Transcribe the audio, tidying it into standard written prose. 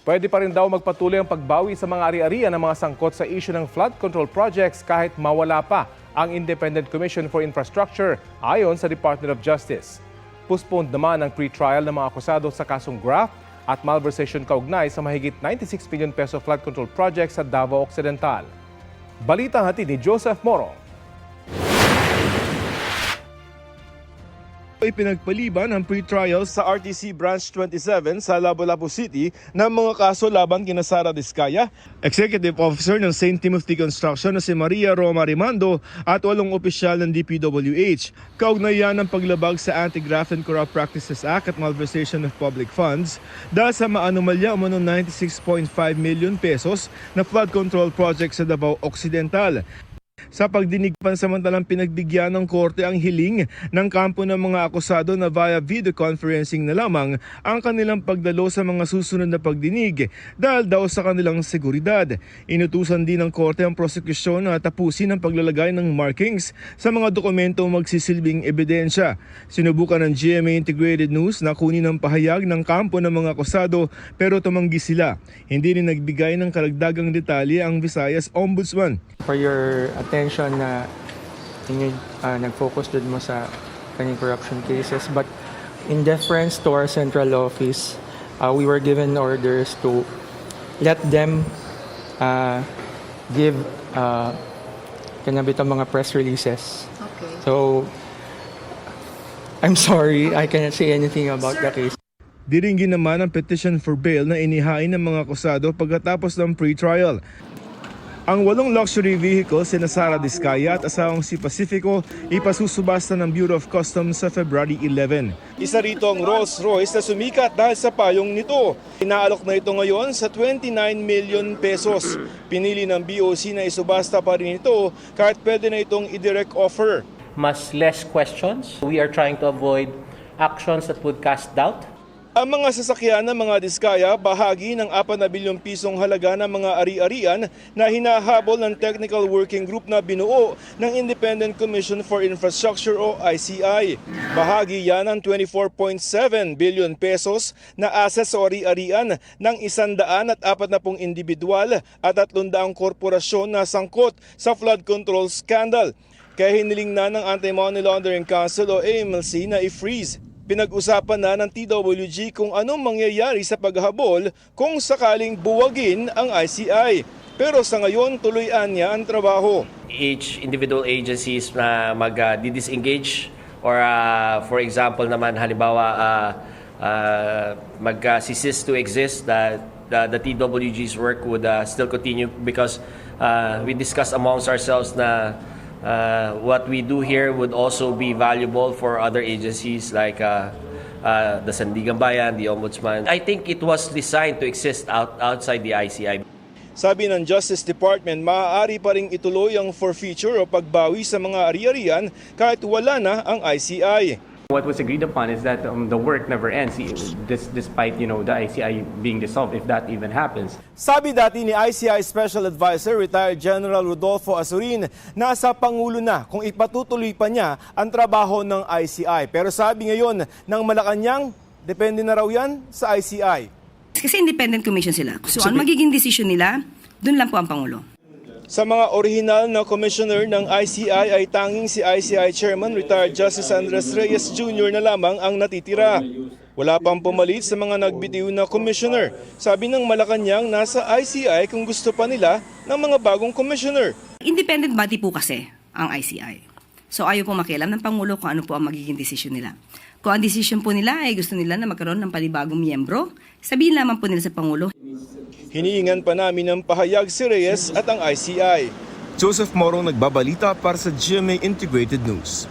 Pwede pa rin daw magpatuloy ang pagbawi sa mga ari-arian ng mga sangkot sa issue ng flood control projects kahit mawala pa ang Independent Commission for Infrastructure ayon sa Department of Justice. Postponed naman ang pre-trial ng mga akusado sa kasong graft at malversation kaugnay sa mahigit 96 million peso flood control project sa Davao Occidental. Balita hatid ni Joseph Moro. Ipinagpaliban ang pre-trial sa RTC Branch 27 sa Labu-Labu City ng mga kaso laban kina Sara Diskaya, Executive Officer ng St. Timothy Construction na si Maria Roma Rimando at 8 opisyal ng DPWH. Kaugnayan ng paglabag sa Anti-Graft and Corrupt Practices Act at malversation of public funds dahil sa maanomalya umanong 96.5 million pesos na flood control project sa Davao Occidental. Sa pagdinig pansamantalang pinagbigyan ng korte ang hiling ng kampo ng mga akusado na via video conferencing na lamang ang kanilang pagdalo sa mga susunod na pagdinig dahil daw sa kanilang seguridad. Inutusan din ng korte ang prosekusyon na tapusin ang paglalagay ng markings sa mga dokumento magsisilbing ebidensya. Sinubukan ng GMA Integrated News na kunin ang pahayag ng kampo ng mga akusado pero tumanggi sila. Hindi rin nagbigay ng karagdagang detalye ang Visayas Ombudsman. For your attention na nag-focus dun mo sa kanyang corruption cases. But in deference to our central office, we were given orders to let them give kanabit ang mga press releases. Okay. So, I'm sorry, I cannot say anything about the case. Diringgin naman ang petition for bail na inihain ng mga akusado pagkatapos ng pre-trial. Ang 8 luxury vehicles sina Sara Diskaya at asawang si Pacifico ipasusubasta ng Bureau of Customs sa February 11. Isa rito ang Rolls Royce na sumikat dahil sa payong nito. Inaalok na ito ngayon sa 29 million pesos. Pinili ng BOC na isubasta pa rin ito kahit pwede na itong i-direct offer. Mas less questions. We are trying to avoid actions that would cast doubt. Ang mga sasakyan ng mga Diskaya bahagi ng 4 na bilyong pisong halaga ng mga ari-arian na hinahabol ng Technical Working Group na binuo ng Independent Commission for Infrastructure o ICI. Bahagi yan ng 24.7 billion pesos na assets o ari-arian ng 140 individual at 300 korporasyon na sangkot sa flood control scandal. Kaya hiniling na ng Anti-Money Laundering Council o AMLC na i-freeze. Pinag-usapan na ng TWG kung anong mangyayari sa paghabol kung sakaling buwagin ang ICI. Pero sa ngayon, tuloy-an niya ang trabaho. Each individual agencies na mag-disengage or for example naman halimbawa mag-cease to exist, the TWG's work would still continue because we discuss amongst ourselves na what we do here would also be valuable for other agencies like the Sandigan Bayan, the Ombudsman. I think it was designed to exist outside the ICI. Sabi ng Justice Department, maaari pa ring ituloy ang forfeiture o pagbawi sa mga ari-arian kahit wala na ang ICI. What was agreed upon is that the work never ends, despite the ICI being dissolved, if that even happens. Sabi dati ni ICI Special Advisor, retired General Rodolfo Azurin, nasa Pangulo na kung ipatutuloy pa niya ang trabaho ng ICI. Pero sabi ngayon ng Malacanang, depende na raw yan sa ICI. Kasi independent commission sila. So ang magiging decision nila, dun lang po ang Pangulo. Sa mga orihinal na commissioner ng ICI ay tanging si ICI Chairman retired Justice Andres Reyes Jr. na lamang ang natitira. Wala pang pumalit sa mga nagbitiw na commissioner. Sabi ng Malacanang, nasa ICI kung gusto pa nila ng mga bagong commissioner. Independent body po kasi ang ICI. So ayaw po makialam ng Pangulo kung ano po ang magiging decision nila. Kung ang decision po nila ay gusto nila na magkaroon ng panibagong miyembro, sabihin lamang po nila sa Pangulo. Hinihingan pa namin ng pahayag si Reyes at ang ICI. Joseph Morong nagbabalita para sa GMA Integrated News.